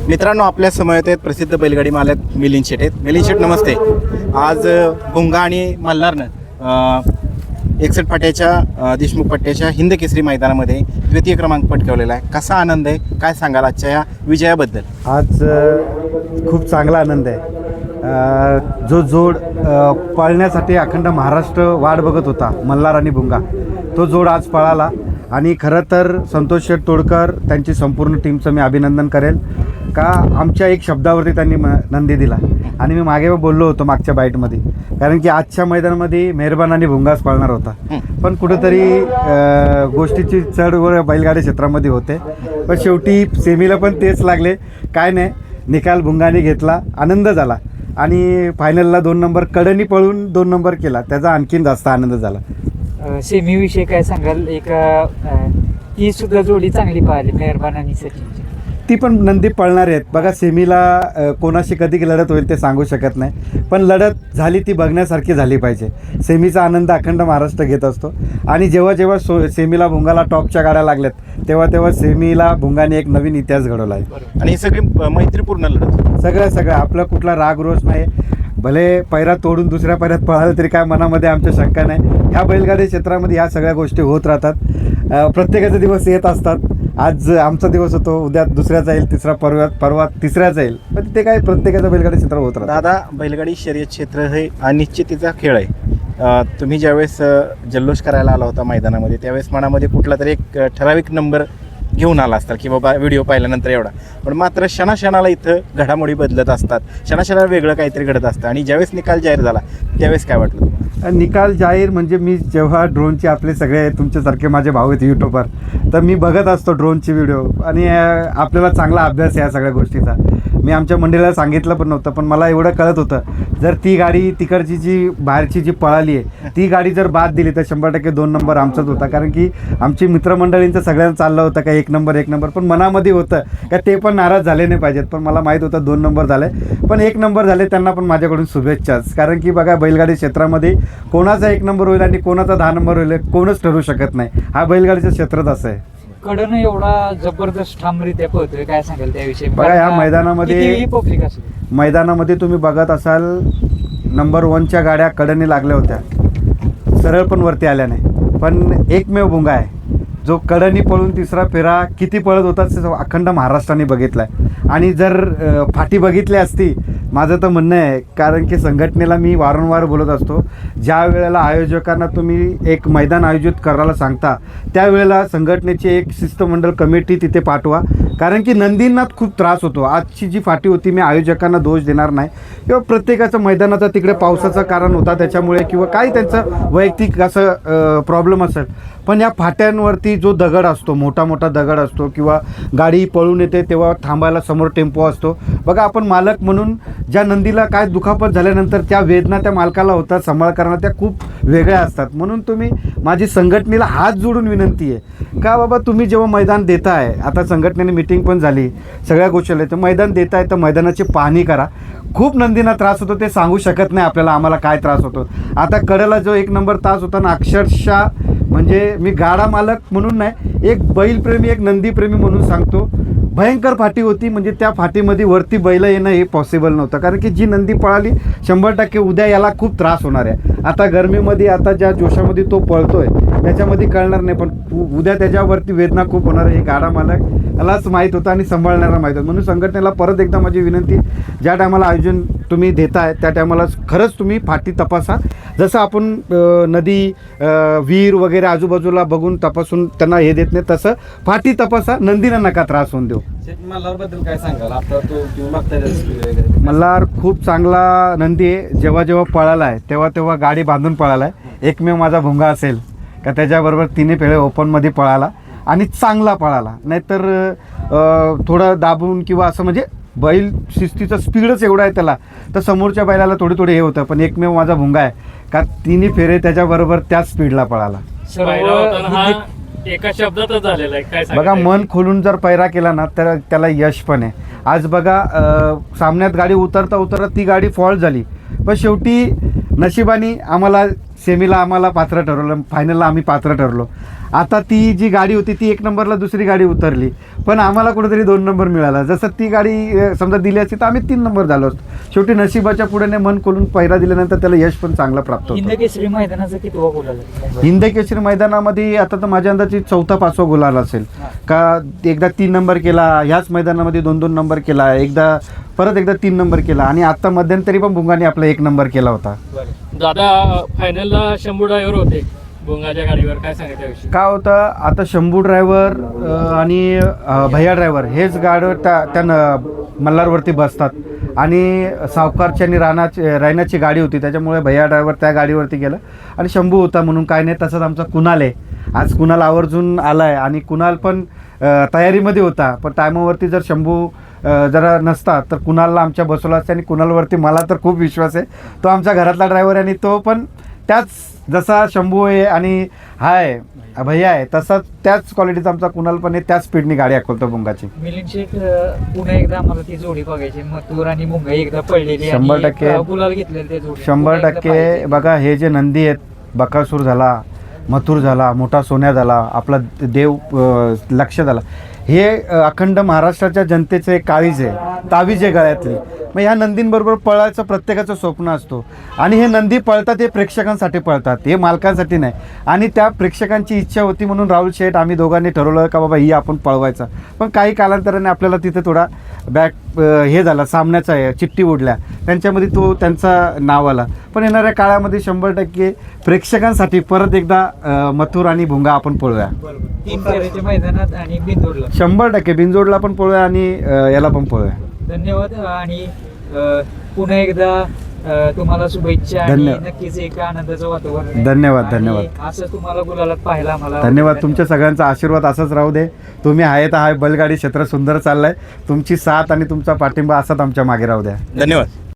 मित्रांनो, आपल्या समवेत आहेत प्रसिद्ध बैलगाडी मालक मिलिंद शेट आहेत. मिलिंद शेट, नमस्ते. आज भुंगा आणि मल्हारनं 61 फाट्याच्या देशमुख पट्ट्याच्या हिंद केसरी मैदानामध्ये द्वितीय क्रमांक पटकावलेला आहे. कसा आनंद आहे, काय सांगाल आजच्या या विजयाबद्दल? आज खूप चांगला आनंद आहे. जो जोड पळण्यासाठी अखंड महाराष्ट्र वाट बघत होता, मल्हार आणि भुंगा, तो जोड आज पळाला. आणि खरं तर संतोष शेठ तोडकर त्यांची संपूर्ण टीमचं मी अभिनंदन करेल का आमच्या एक शब्दावरती त्यांनी नंदी दिला. आणि मी मागे बोललो होतो मागच्या बाईटमध्ये, कारण की आजच्या मैदानामध्ये मेहरबान आणि भुंगाच पळणार होता. पण कुठंतरी गोष्टीची चढ वर बैलगाडी क्षेत्रामध्ये होते. पण शेवटी सेमीला पण तेच लागले. काय नाही, निकाल भुंगाने घेतला, आनंद झाला. आणि फायनलला 2 नंबर कडनी पळून 2 नंबर केला, त्याचा आणखीन जास्त आनंद झाला. सेमीविषयी काय सांगाल? ही सुद्धा जोडी चांगली पाहिली, मेहरबान आणि सचिनची. ती पण नंदी पळणार आहेत. बघा, सेमीला कोणाशी कधी लढत होईल ते सांगू शकत नाही, पण लढत झाली ती बघण्यासारखी झाली पाहिजे. सेमीचा आनंद अखंड महाराष्ट्र घेत असतो. आणि जेव्हा जेव्हा सेमीला भुंगाला टॉपच्या गाड्या लागल्यात, तेव्हा तेव्हा सेमीला भुंगाने एक नवीन इतिहास घडवला आहे. आणि ही सगळी मैत्रीपूर्ण लढत, सगळं आपला कुठला राग रोष नाही. भले पैरा तोडून दुसऱ्या पैरात पळालं तरी काय मनामध्ये आमच्या शंका नाही. ह्या बैलगाडी क्षेत्रामध्ये ह्या सगळ्या गोष्टी होत राहतात. प्रत्येकाचे दिवस येत असतात. आज आमचा दिवस होतो, उद्या दुसऱ्याचा येईल, तिसरा परवा तिसऱ्याचा येईल. पण ते काय प्रत्येकाचं बैलगाडी क्षेत्र होत राहतं. दादा, बैलगाडी शर्यत क्षेत्र हे अनिश्चितीचा खेळ आहे. तुम्ही ज्यावेळेस जल्लोष करायला आला होता मैदानामध्ये, त्यावेळेस मनामध्ये कुठला तरी एक ठराविक नंबर घेऊन आला असतात की बाबा व्हिडिओ पाहिल्यानंतर एवढा. पण मात्र क्षणाक्षणाला इथं घडामोडी बदलत असतात, क्षणाक्षणाला वेगळं काहीतरी घडत असतं. आणि ज्यावेळेस निकाल जाहीर झाला त्यावेळेस काय वाटलं? निकाल जाहीर म्हणजे मी जेव्हा ड्रोनचे आपले सगळे तुमच्यासारखे माझे भाऊ आहेत यूट्यूबर, तर मी बघत असतो ड्रोनचे व्हिडिओ. आणि आपल्याला चांगला अभ्यास आहे या सगळ्या गोष्टीचा. मी आमच्या मंडळीला सांगितलं पण नव्हतं, पण मला एवढं कळत होतं, जर ती गाडी तिकडची जी बाहेरची जी पळाली आहे ती गाडी जर बाद दिली तर 100% 2 नंबर आमचाच होता. कारण की आमची मित्रमंडळींचं सगळ्यांना चाललं होतं का 1 नंबर. पण मनामध्ये होतं का ते पण नाराज झाले नाही पाहिजेत. पण मला माहीत होतं 2 नंबर झाले, पण 1 नंबर झाले. त्यांना पण माझ्याकडून शुभेच्छाच. कारण की बघा, बैलगाडी क्षेत्रामध्ये कोणाचा 1 नंबर होईल आणि कोणाचा 10 नंबर होईल कोणच ठरवू शकत नाही. हा बैलगाडीचं क्षेत्रच असं आहे. कडनं एवढा जबरदस्त ठामरित्या पळतोय, काय सांगाल त्याविषयी? बघा, ह्या मैदानामध्ये तुम्ही बघत असाल, नंबर 1च्या गाड्या कडनी लागल्या होत्या, सरळ पण वरती आल्या नाही. पण एकमेव भुंगा आहे जो कडनी पळून तिसरा फेरा किती पळत होता अखंड महाराष्ट्राने बघितला आहे. आणि जर फाटी बघितली असती, माझं तर म्हणणं आहे, कारण की संघटनेला मी वारंवार बोलत असतो, ज्या वेळेला आयोजकांना तुम्ही एक मैदान आयोजित करायला सांगता, त्यावेळेला संघटनेची एक शिष्टमंडळ कमिटी तिथे पाठवा. कारण की नंदींना खूप त्रास होतो. आजची जी फाटी होती, मी आयोजकांना दोष देणार नाही, किंवा प्रत्येकाचं मैदानाचा तिकडे पावसाचं कारण होता त्याच्यामुळे, किंवा काही त्यांचं वैयक्तिक असं प्रॉब्लेम असेल. पण या फाट्यांवरती जो दगड असतो, मोठा दगड असतो, किंवा गाडी पळून येते तेव्हा थांबायला समोर टेम्पो असतो. बघा, आपण मालक म्हणून ज्या नंदीला काय दुखापत झाल्यानंतर त्या वेदना त्या मालकाला होतात, सांभाळ करणं त्या खूप वेगळ्या असतात. म्हणून तुम्ही, माझी संघटनेला हात जोडून विनंती आहे का बाबा, तुम्ही जेव्हा मैदान देताय, आता संघटनेने मिटिंग पण झाली, सगळ्या गोष्टी तर मैदान देताय तर मैदानाची पाहणी करा. खूप नंदींना त्रास होतो, ते सांगू शकत नाही आपल्याला आम्हाला काय त्रास होतो. आता कडेला जो 1 नंबर तास होता ना, अक्षरशः म्हणजे मी गाडा मालक म्हणून नाही, एक बैलप्रेमी, एक नंदीप्रेमी म्हणून सांगतो, भयंकर फाटी होती. म्हणजे त्या फाटीमध्ये वरती बैल येणं हे पॉसिबल नव्हतं. कारण की जी नंदी पळाली 100% उद्या याला खूप त्रास होणार आहे. आता गरमीमध्ये, आता ज्या जोशामध्ये तो पळतोय त्याच्यामध्ये कळणार नाही, पण उद्या त्याच्यावरती वेदना खूप होणार आहे. हे गाडा मालक यालाच माहीत होतं आणि सांभाळणारा माहीत होतं. म्हणून संघटनेला परत एकदा माझी विनंती, ज्या टायमाला आयोजन तुम्ही देताय त्या टायमाला खरंच तुम्ही फाटी तपासा. जसं आपण नदी, विहीर वगैरे आजूबाजूला बघून तपासून त्यांना हे देत नाही, तसं फाटी तपासा, नंदीला नका त्रास होऊन देऊ. मल्हारबद्दल काय सांगाल? आता तो मल्हार खूप चांगला नंदी आहे. जेव्हा जेव्हा पळाला आहे तेव्हा गाडी बांधून पळाला आहे. एकमेव माझा भुंगा असेल का त्याच्याबरोबर 3 फेरे ओपनमध्ये पळाला आणि चांगला पळाला. नाहीतर थोडं दाबून किंवा असं, म्हणजे बैल शिस्तीचा स्पीडच एवढा आहे त्याला, तर समोरच्या बैलाला थोडी हे होतं. पण एकमेव माझा भुंगा आहे का 3 फेरे त्याच्याबरोबर त्याच स्पीडला पळाला. एका शब्दातच झालेला आहे. काय बघा, मन खोलून जर पैरा केला ना तर त्याला यश पण आहे. आज बघा, सामन्यात गाडी उतरता ती गाडी फॉल्ट झाली, पण शेवटी नशिबाने आम्हाला सेमीला आम्हाला पात्र ठरवलं, फायनलला आम्ही पात्र ठरलो. आता ती जी गाडी होती ती 1 नंबरला दुसरी गाडी उतरली, पण आम्हाला कुठेतरी 2 नंबर मिळाला. जसं ती गाडी समजा दिली असती तर आम्ही 3 नंबर झालो असतो. शेवटी नशिबाच्या पुढे मन खोलून पहिरा दिल्यानंतर त्याला यश पण चांगलं प्राप्त हिंद होतं. केसरी मैदानाचा कितवा गोल आला? हिंद केसरी मैदानामध्ये आता तर माझ्या अंदाजे 4था-5वा गुलाल असेल का. एकदा 3 नंबर केला, ह्याच मैदानामध्ये 2-2 नंबर केला, परत एकदा 3 नंबर केला आणि आता मध्यंतरी पण भुंगाने आपला 1 नंबर केला होता. दादा फायनलला शंभू ड्रायव्हर होते भोंगाच्या गाडीवर, काय सांगा त्याविषयी? काय होतं आता शंभू ड्रायव्हर आणि भैया ड्रायव्हर हेच गाडीवर त्या मल्हारवरती बसतात आणि सावकारची आणि रायनाची गाडी होती त्याच्यामुळे भैया ड्रायव्हर त्या गाडीवरती गेलं आणि शंभू होता म्हणून काय नाही. तसंच आमचा कुणाल आहे, आज कुणाल आवर्जून आला आहे आणि कुणाल पण तयारीमध्ये होता, पण टायमावरती जर शंभू जरा नसता तर कुणालला आमच्या बसवला असते आणि कुणालवरती मला तर खूप विश्वास आहे. तो आमच्या घरातला ड्रायव्हर आहे आणि तो पण त्याच जसा शंभू आहे आणि हाय भैया आहे तसाच त्याच क्वालिटीचा आमचा कुणाल पण आहे, त्याच स्पीडनी गाडी हाकलतो भुंगाची. मिलिंद शेठ पुन्हा एकदा आम्हाला ती जोडी बघायची. मथुर आणि मुंगा एकदा पडलेली 100% गुलाल घेतलेले ते जोडी 100% बघा हे जे नंदी आहेत, बकासूर झाला, मथुर झाला, मोठा सोन्या झाला, आपला देव लक्ष झाला, हे अखंड महाराष्ट्राच्या जनतेचं एक काळीज आहे, तावीज आहे गळ्यातली. मग ह्या नंदींबरोबर पळायचं प्रत्येकाचं स्वप्न असतो आणि हे नंदी पळतात हे प्रेक्षकांसाठी पळतात, हे मालकांसाठी नाही. आणि त्या प्रेक्षकांची इच्छा होती म्हणून राहुल शेठ आम्ही दोघांनी ठरवलं का बाबा ही आपण पळवायचा. पण काही कालांतराने आपल्याला तिथे थोडा हे झाला, सामन्याचा चिठ्ठी उडल्या त्यांच्यामध्ये, तो त्यांचा नाव आला. पण येणाऱ्या काळामध्ये 100% प्रेक्षकांसाठी परत एकदा मथुर आणि भुंगा आपण पळूया. 3 फेऱ्याच्या मैदानात आणि बिंदूरला 100% बिनजोडला पण पळूया आणि याला पण पळूया. धन्यवाद. आणि पुन्हा एकदा तुम्हाला शुभेच्छा आणि धन्यवाद. नक्कीच एक आनंदाचं वातावरण. धन्यवाद, आणि धन्यवाद. असं तुम्हाला गुलालात पाहायला आम्हाला धन्यवाद. तुमच्या सगळ्यांचा आशीर्वाद असाच राहू दे. तुम्ही आहे तर हाय बैलगाडी क्षेत्र सुंदर चाललंय, तुमची साथ आणि तुमचा पाठिंबा असाच आमच्या मागे राहू द्या. धन्यवाद.